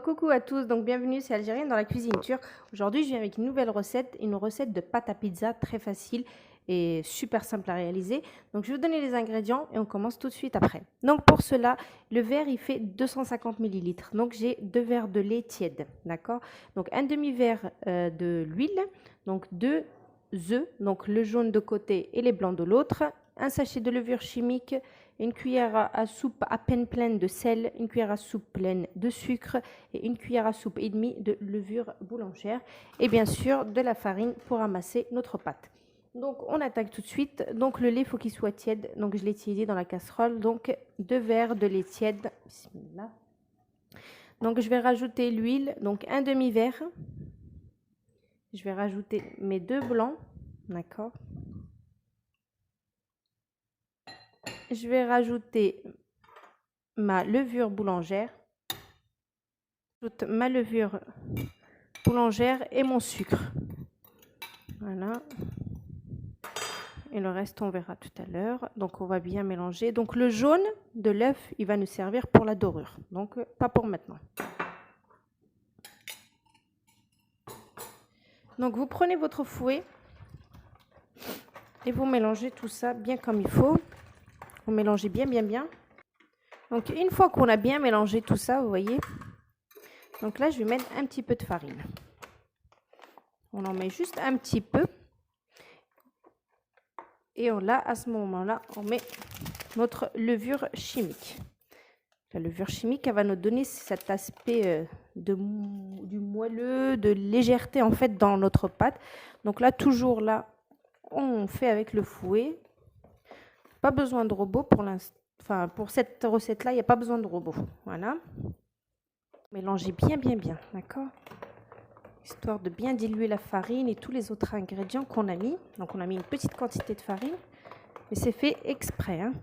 Coucou à tous, donc bienvenue, c'est Algérienne dans la cuisine turque. Aujourd'hui, je viens avec une nouvelle recette, une recette de pâte à pizza très facile et super simple à réaliser. Donc je vais vous donner les ingrédients et on commence tout de suite après. Donc pour cela, le verre il fait 250 millilitres. Donc j'ai 2 verres de lait tiède, d'accord? Donc un demi-verre de l'huile, donc 2 œufs, donc le jaune de côté et les blancs de l'autre, un sachet de levure chimique, une cuillère à soupe à peine pleine de sel, une cuillère à soupe pleine de sucre et une cuillère à soupe et demie de levure boulangère et bien sûr de la farine pour amasser notre pâte. Donc on attaque tout de suite. Donc le lait, il faut qu'il soit tiède. Donc je l'ai tiédi dans la casserole. Donc 2 verres de lait tiède. Bismillah. Donc je vais rajouter l'huile, donc un demi-verre. Je vais rajouter mes 2 blancs, d'accord. Je vais rajouter ma levure boulangère. J'ajoute ma levure boulangère et mon sucre. Voilà. Et le reste, on verra tout à l'heure. Donc, on va bien mélanger. Donc, le jaune de l'œuf, il va nous servir pour la dorure. Donc, pas pour maintenant. Donc, vous prenez votre fouet et vous mélangez tout ça bien comme il faut. Vous mélangez bien, bien, bien. Donc, une fois qu'on a bien mélangé tout ça, vous voyez. Donc là, je vais mettre un petit peu de farine. On en met juste un petit peu. Et là, à ce moment-là, on met notre levure chimique. La levure chimique, elle va nous donner cet aspect du moelleux, de légèreté en fait dans notre pâte. Donc là, toujours là, on fait avec le fouet. Pas besoin de robot pour l'instant. Enfin, pour cette recette-là, il n'y a pas besoin de robot. Voilà. Mélangez bien, bien, bien, d'accord? Histoire de bien diluer la farine et tous les autres ingrédients qu'on a mis. Donc on a mis une petite quantité de farine, mais c'est fait exprès. Hein.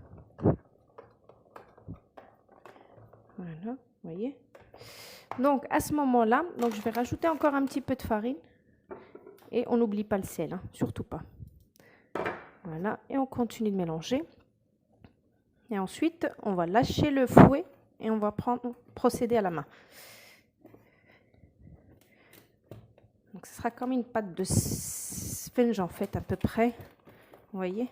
Voilà, vous voyez. Donc à ce moment-là, donc je vais rajouter encore un petit peu de farine et on n'oublie pas le sel, hein, surtout pas. Voilà, et on continue de mélanger. Et ensuite, on va lâcher le fouet et on va procéder à la main. Donc ce sera comme une pâte de sponge en fait à peu près. Vous voyez.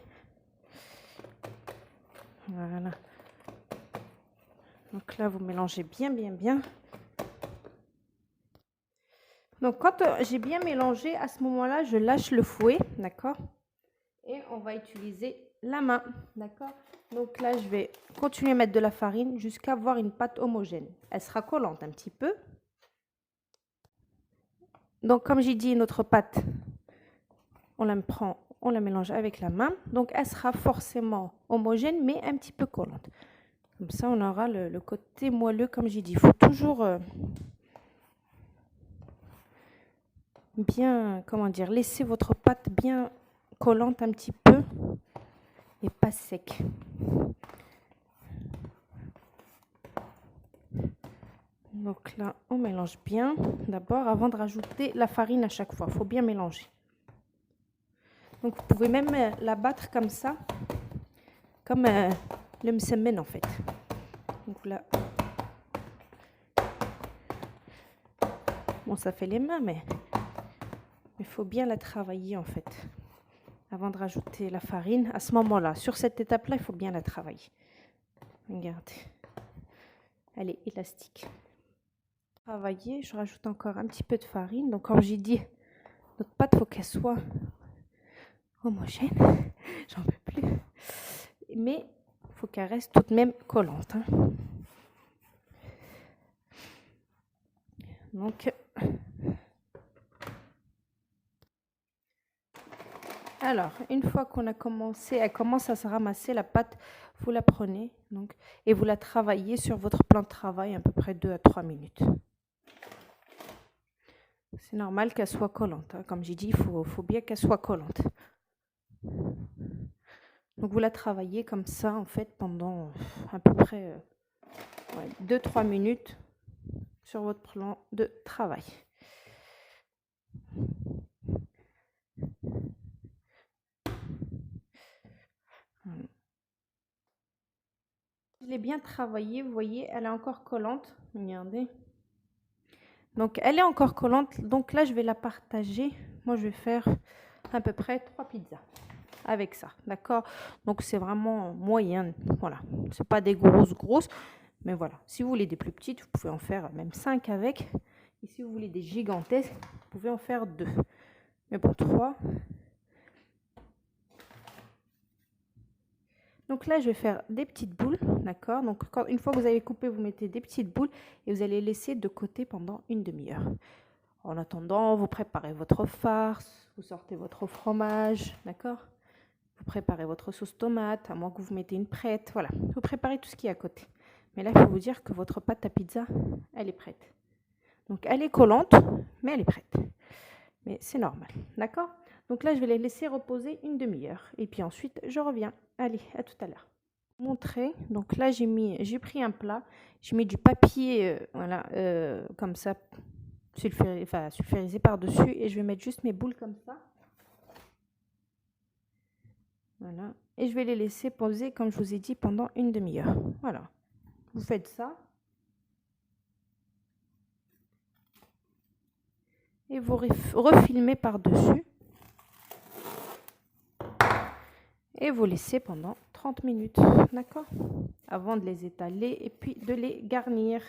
Voilà. Donc là, vous mélangez bien, bien, bien. Donc quand j'ai bien mélangé, à ce moment-là, je lâche le fouet, d'accord? Et on va utiliser la main, d'accord? Donc là, je vais continuer à mettre de la farine jusqu'à avoir une pâte homogène. Elle sera collante un petit peu. Donc comme j'ai dit, notre pâte, on la mélange avec la main. Donc elle sera forcément homogène, mais un petit peu collante. Comme ça, on aura le côté moelleux, comme j'ai dit. Il faut toujours bien, comment dire, laisser votre pâte bien collante un petit peu et pas sec. Donc là, on mélange bien d'abord avant de rajouter la farine à chaque fois. Il faut bien mélanger. Donc vous pouvez même la battre comme ça, comme le msemen en fait. Donc là, bon ça fait les mains, mais il faut bien la travailler en fait. Avant de rajouter la farine, à ce moment-là, sur cette étape-là, il faut bien la travailler. Regardez, elle est élastique. Travailler, je rajoute encore un petit peu de farine. Donc comme j'ai dit, notre pâte, il faut qu'elle soit homogène. J'en peux plus. Mais il faut qu'elle reste tout de même collante. Hein. Donc, alors, une fois qu'on a commencé, elle commence à se ramasser la pâte, vous la prenez donc, et vous la travaillez sur votre plan de travail à peu près 2 à 3 minutes. C'est normal qu'elle soit collante. Hein. Comme j'ai dit, il faut bien qu'elle soit collante. Donc vous la travaillez comme ça en fait pendant à peu près 2-3 minutes sur votre plan de travail. Je l'ai bien travaillée, vous voyez, elle est encore collante. Regardez. Donc, elle est encore collante. Donc là, je vais la partager. Moi, je vais faire à peu près 3 pizzas avec ça, d'accord? Donc, c'est vraiment moyen. Voilà, c'est pas des grosses. Mais voilà, si vous voulez des plus petites, vous pouvez en faire même 5 avec. Et si vous voulez des gigantesques, vous pouvez en faire 2. Mais bon, 3. Donc là, je vais faire des petites boules, d'accord? Donc, une fois que vous avez coupé, vous mettez des petites boules et vous allez laisser de côté pendant une demi-heure. En attendant, vous préparez votre farce, vous sortez votre fromage, d'accord? Vous préparez votre sauce tomate, à moins que vous mettez une prête, voilà. Vous préparez tout ce qui est à côté. Mais là, il faut vous dire que votre pâte à pizza, elle est prête. Donc, elle est collante, mais elle est prête. Mais c'est normal, d'accord? Donc là, je vais les laisser reposer une demi-heure. Et puis ensuite, je reviens. Allez, à tout à l'heure. Montrer. Donc là, j'ai pris un plat. J'ai mis du papier, voilà, comme ça, sulfurisé par-dessus. Et je vais mettre juste mes boules comme ça. Voilà. Et je vais les laisser poser, comme je vous ai dit, pendant une demi-heure. Voilà. Vous faites ça. Et vous refilmez par-dessus. Et vous laissez pendant 30 minutes, d'accord? Avant de les étaler et puis de les garnir.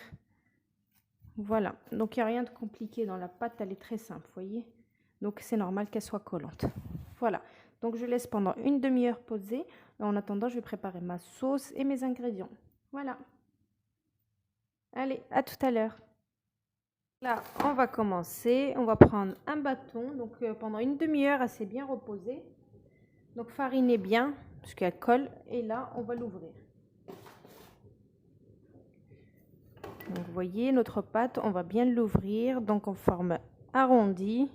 Voilà, donc il n'y a rien de compliqué dans la pâte, elle est très simple, vous voyez? Donc c'est normal qu'elle soit collante. Voilà, donc je laisse pendant une demi-heure poser. En attendant, je vais préparer ma sauce et mes ingrédients. Voilà. Allez, à tout à l'heure. Là, on va commencer. On va prendre un bâton. Donc pendant une demi-heure, elle s'est bien reposée. Donc farinez bien, parce qu'elle colle. Et là, on va l'ouvrir. Donc vous voyez, notre pâte, on va bien l'ouvrir. Donc en forme arrondie.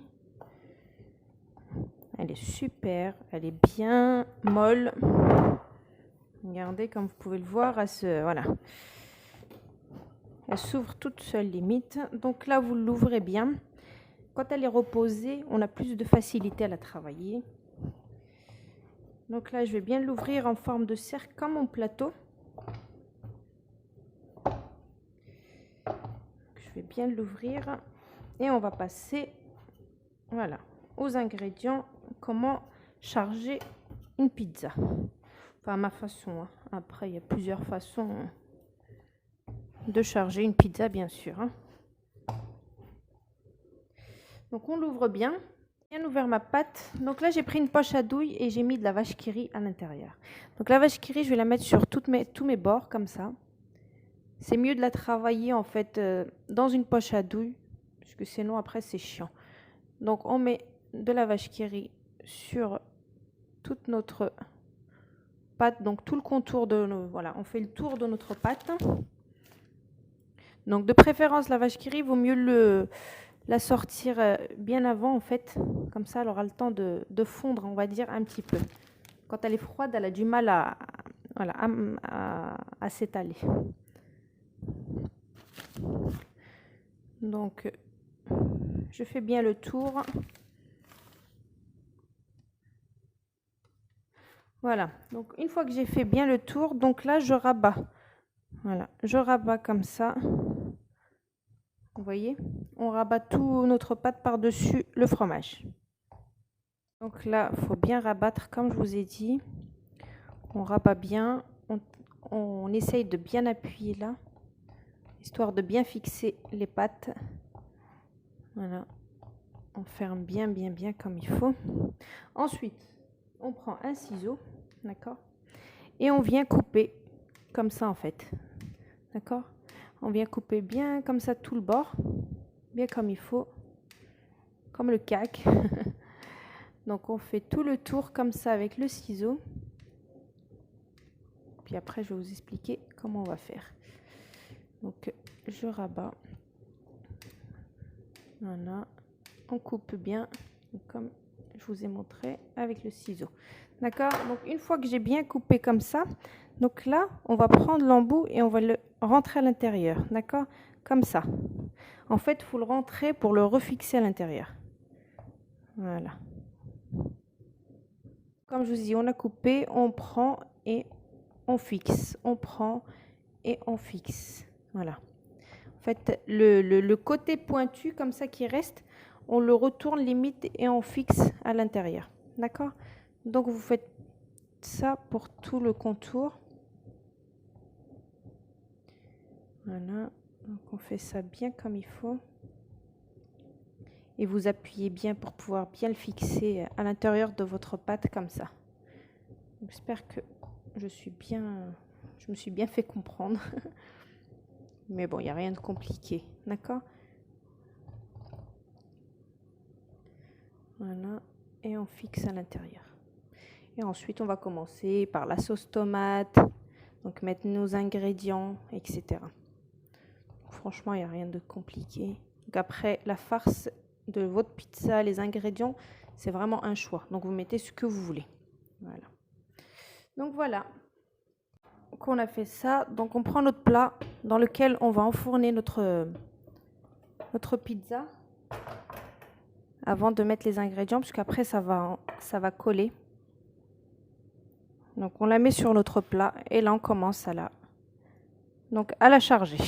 Elle est super. Elle est bien molle. Regardez, comme vous pouvez le voir, voilà. Elle s'ouvre toute seule limite. Donc là, vous l'ouvrez bien. Quand elle est reposée, on a plus de facilité à la travailler. Donc là, je vais bien l'ouvrir en forme de cercle comme mon plateau. Je vais bien l'ouvrir et on va passer, voilà, aux ingrédients. Comment charger une pizza. Enfin, à ma façon. Hein. Après, il y a plusieurs façons de charger une pizza, bien sûr. Hein. Donc, on l'ouvre bien. Bien ouvert ma pâte. Donc là, j'ai pris une poche à douille et j'ai mis de la vache qui rit à l'intérieur. Donc la vache qui rit, je vais la mettre sur tous mes bords, comme ça. C'est mieux de la travailler, en fait, dans une poche à douille, parce que sinon, après, c'est chiant. Donc, on met de la vache qui rit sur toute notre pâte, donc tout le contour de nos... Voilà, on fait le tour de notre pâte. Donc, de préférence, la vache qui rit, vaut mieux la sortir bien avant, en fait. Comme ça, elle aura le temps de fondre, on va dire, un petit peu. Quand elle est froide, elle a du mal voilà, à s'étaler. Donc, je fais bien le tour. Voilà, donc une fois que j'ai fait bien le tour, donc là, je rabats. Voilà, je rabats comme ça. Vous voyez, on rabat tout notre pâte par-dessus le fromage. Donc là, il faut bien rabattre, comme je vous ai dit. On rabat bien, on essaye de bien appuyer là, histoire de bien fixer les pâtes. Voilà, on ferme bien comme il faut. Ensuite, on prend un ciseau, d'accord, et on vient couper comme ça en fait, d'accord. On vient couper bien comme ça tout le bord, bien comme il faut, comme le cac. Donc on fait tout le tour comme ça avec le ciseau. Puis après je vais vous expliquer comment on va faire. Donc je rabats. Voilà. On coupe bien comme je vous ai montré avec le ciseau. D'accord. Donc une fois que j'ai bien coupé comme ça, donc là on va prendre l'embout et on va le rentrer à l'intérieur. D'accord. Comme ça. En fait, il faut le rentrer pour le refixer à l'intérieur. Voilà. Comme je vous dis, on a coupé, on prend et on fixe. On prend et on fixe. Voilà. fait, le côté pointu comme ça qui reste, on le retourne limite et on fixe à l'intérieur. D'accord? Donc vous faites ça pour tout le contour. Voilà. Donc on fait ça bien comme il faut. Et vous appuyez bien pour pouvoir bien le fixer à l'intérieur de votre pâte comme ça. J'espère que je me suis bien fait comprendre. Mais bon, il n'y a rien de compliqué. D'accord? Voilà. Et on fixe à l'intérieur. Et ensuite, on va commencer par la sauce tomate. Donc, mettre nos ingrédients, etc. Franchement, il n'y a rien de compliqué. Donc, après, la farce de votre pizza, les ingrédients, c'est vraiment un choix. Donc, vous mettez ce que vous voulez. Voilà. Donc, voilà. Donc, on a fait ça. Donc, on prend notre plat dans lequel on va enfourner notre pizza avant de mettre les ingrédients, parce qu'après, ça va coller. Donc, on la met sur notre plat et là, on commence à la charger.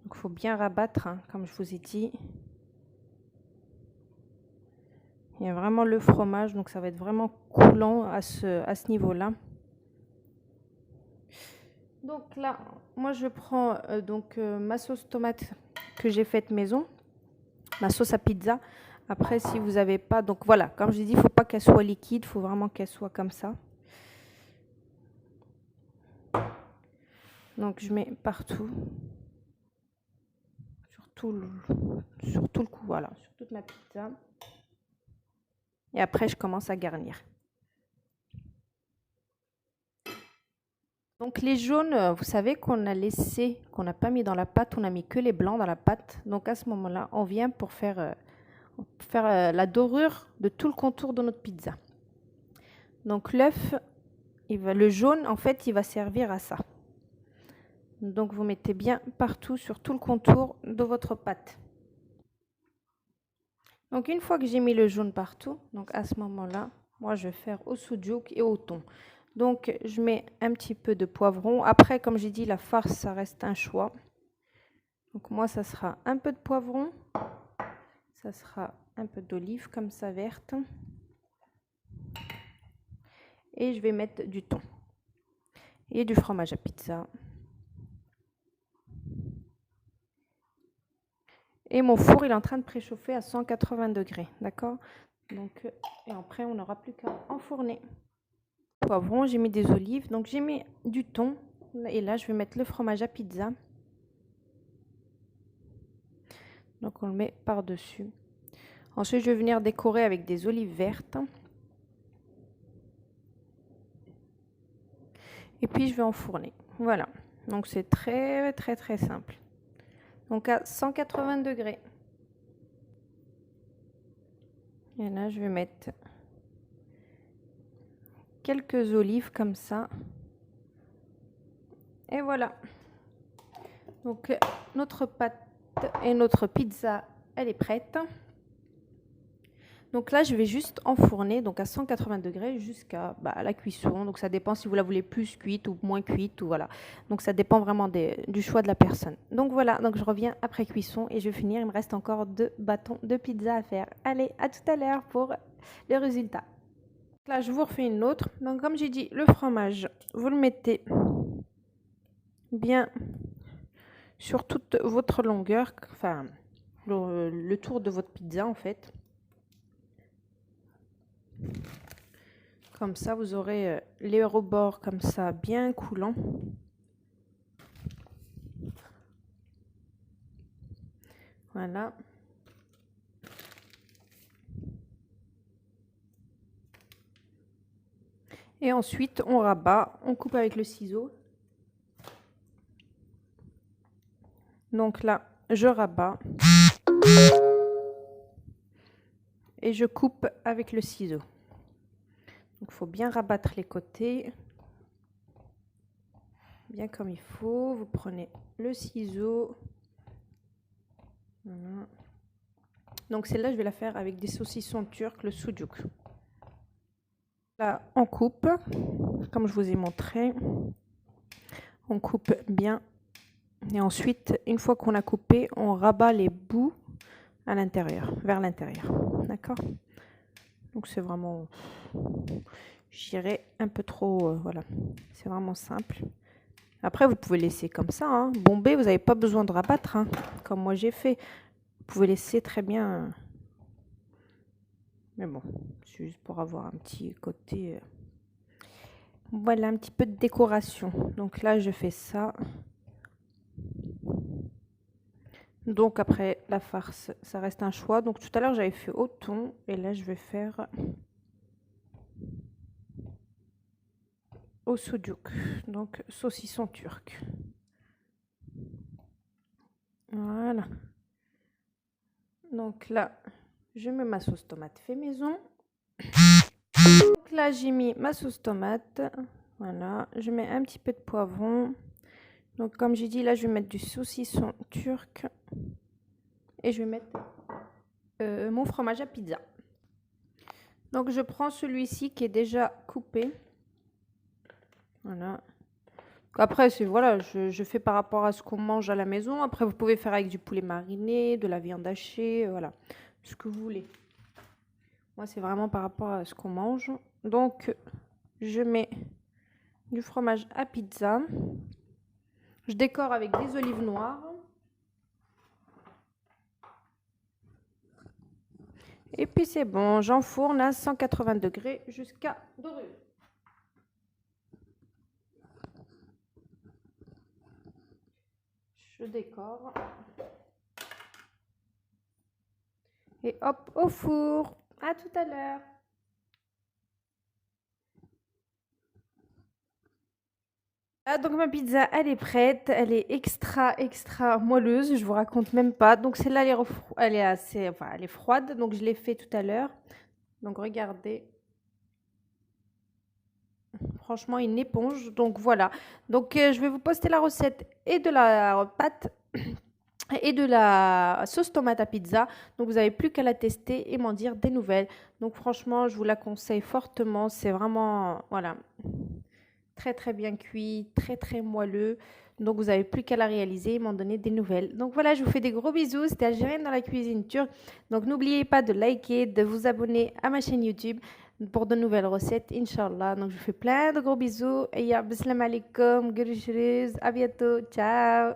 Donc, il faut bien rabattre, hein, comme je vous ai dit. Il y a vraiment le fromage, donc ça va être vraiment coulant à ce niveau-là. Donc là, moi, je prends ma sauce tomate que j'ai faite maison, ma sauce à pizza. Après, si vous n'avez pas... Donc voilà, comme je l'ai dit, il ne faut pas qu'elle soit liquide, il faut vraiment qu'elle soit comme ça. Donc je mets partout. Sur tout le coup, voilà, sur toute ma pizza. Et après, je commence à garnir. Donc les jaunes, vous savez qu'on a laissé, qu'on n'a pas mis dans la pâte, on a mis que les blancs dans la pâte. Donc à ce moment-là, on vient pour faire la dorure de tout le contour de notre pizza. Donc l'œuf, le jaune, en fait, il va servir à ça. Donc vous mettez bien partout sur tout le contour de votre pâte. Donc une fois que j'ai mis le jaune partout, donc à ce moment-là, moi je vais faire au soudjouk et au thon. Donc je mets un petit peu de poivron. Après, comme j'ai dit, la farce, ça reste un choix. Donc moi, ça sera un peu de poivron. Ça sera un peu d'olive comme ça, verte. Et je vais mettre du thon. Et du fromage à pizza. Et mon four, il est en train de préchauffer à 180 degrés. D'accord? Donc, et après, on n'aura plus qu'à enfourner. Poivron, j'ai mis des olives. Donc, j'ai mis du thon. Et là, je vais mettre le fromage à pizza. Donc, on le met par-dessus. Ensuite, je vais venir décorer avec des olives vertes. Et puis, je vais enfourner. Voilà. Donc, c'est très, très, très simple. Donc, à 180 degrés. Et là, je vais mettre quelques olives comme ça. Et voilà. Donc, notre pâte et notre pizza, elle est prête. Donc là, je vais juste enfourner donc à 180 degrés jusqu'à la cuisson. Donc ça dépend si vous la voulez plus cuite ou moins cuite. Ou voilà. Donc ça dépend vraiment du choix de la personne. Donc voilà, donc je reviens après cuisson et je vais finir. Il me reste encore 2 bâtons de pizza à faire. Allez, à tout à l'heure pour le résultat. Là, je vous refais une autre. Donc comme j'ai dit, le fromage, vous le mettez bien sur toute votre longueur, enfin le tour de votre pizza en fait. Comme ça, vous aurez les rebords comme ça, bien coulants. Voilà. Et ensuite, on rabat, on coupe avec le ciseau. Donc là, je rabats. Et je coupe avec le ciseau. Donc, il faut bien rabattre les côtés. Bien comme il faut. Vous prenez le ciseau. Voilà. Donc, celle-là, je vais la faire avec des saucissons turcs, le sucuk. Là, on coupe, comme je vous ai montré. On coupe bien Et ensuite, une fois qu'on a coupé, on rabat les bouts à l'intérieur, vers l'intérieur. D'accord? Donc c'est vraiment, je dirais, un peu trop, voilà. C'est vraiment simple. Après, vous pouvez laisser comme ça, hein. Bomber, vous n'avez pas besoin de rabattre, hein, comme moi j'ai fait. Vous pouvez laisser très bien. Mais bon, c'est juste pour avoir un petit côté. Voilà, un petit peu de décoration. Donc là, je fais ça. Donc après, la farce, ça reste un choix. Donc tout à l'heure, j'avais fait au thon. Et là, je vais faire au sucuk. Donc saucisson turc. Voilà. Donc là, je mets ma sauce tomate fait maison. Donc là, j'ai mis ma sauce tomate. Voilà. Je mets un petit peu de poivron. Donc comme j'ai dit, là, je vais mettre du saucisson turc. Et je vais mettre mon fromage à pizza. Donc je prends celui-ci qui est déjà coupé. Voilà. Après, c'est voilà, je fais par rapport à ce qu'on mange à la maison. Après, vous pouvez faire avec du poulet mariné, de la viande hachée, voilà, ce que vous voulez. Moi, c'est vraiment par rapport à ce qu'on mange. Donc, je mets du fromage à pizza. Je décore avec des olives noires. Et puis, c'est bon, j'enfourne à 180 degrés jusqu'à dorure. Je décore. Et hop, au four. À tout à l'heure. Ah, donc ma pizza, elle est prête. Elle est extra moelleuse. Je vous raconte même pas. Donc celle-là, elle est assez, enfin, elle est froide. Donc je l'ai fait tout à l'heure. Donc regardez. Franchement, une éponge. Donc voilà. Donc je vais vous poster la recette et de la pâte et de la sauce tomate à pizza. Donc vous n'avez plus qu'à la tester et m'en dire des nouvelles. Donc franchement, je vous la conseille fortement. C'est vraiment, voilà, très bien cuit, très moelleux. Donc vous n'avez plus qu'à la réaliser et m'en donner des nouvelles. Donc voilà, je vous fais des gros bisous. C'était Algérienne dans la cuisine turque. Donc n'oubliez pas de liker, de vous abonner à ma chaîne YouTube pour de nouvelles recettes, Inch'Allah. Donc je vous fais plein de gros bisous. Et ya, bislam alaikum, à bientôt, ciao.